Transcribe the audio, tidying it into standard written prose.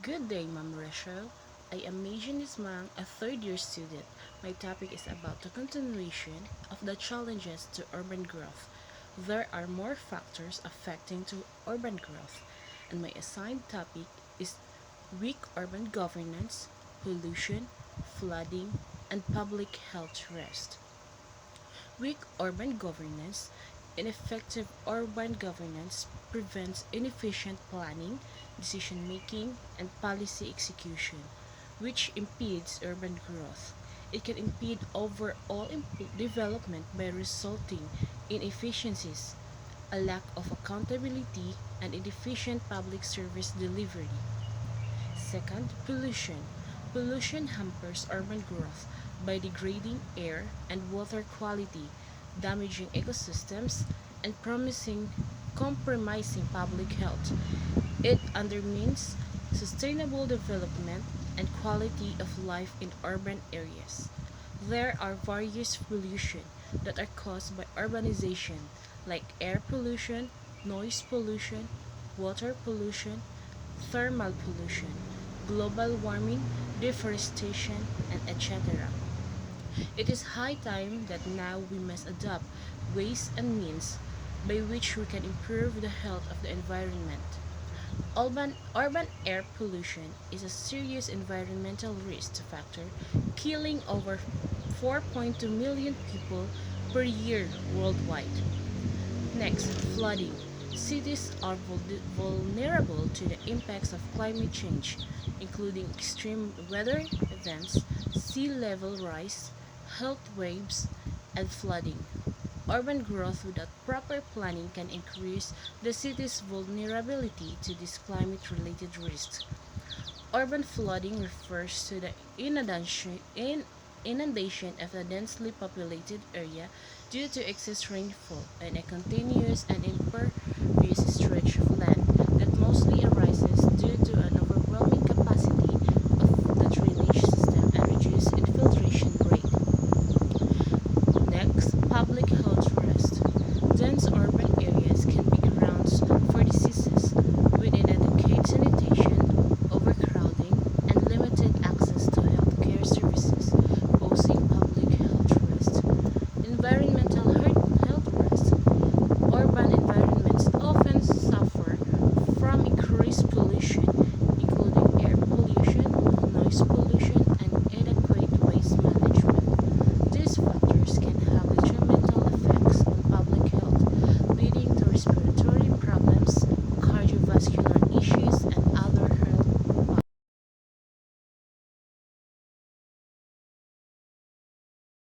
Good day, Ma'am Rachel. I am Majin Ismang, a third-year student. My topic is about the continuation of the challenges to urban growth. There are more factors affecting to urban growth, and my assigned topic is weak urban governance, pollution, flooding, and public health risk. Weak urban governance. Ineffective urban governance prevents inefficient planning, decision making, and policy execution, which impedes urban growth. It can impede overall development by resulting in inefficiencies, a lack of accountability, and inefficient public service delivery. Second, pollution. Pollution hampers urban growth by degrading air and water quality, damaging ecosystems, and compromising public health. It undermines sustainable development and quality of life in urban areas. There are various pollution that are caused by urbanization, like air pollution, noise pollution, water pollution, thermal pollution, global warming, deforestation, and etc. It is high time that now we must adopt ways and means by which we can improve the health of the environment. Urban air pollution is a serious environmental risk factor, killing over 4.2 million people per year worldwide. Next, flooding. Cities are vulnerable to the impacts of climate change, including extreme weather events, sea level rise, health waves, and flooding. Urban growth without proper planning can increase the city's vulnerability to these climate related risks. Urban flooding refers to the inundation of a densely populated area due to excess rainfall and a continuous and impervious stretch of land that mostly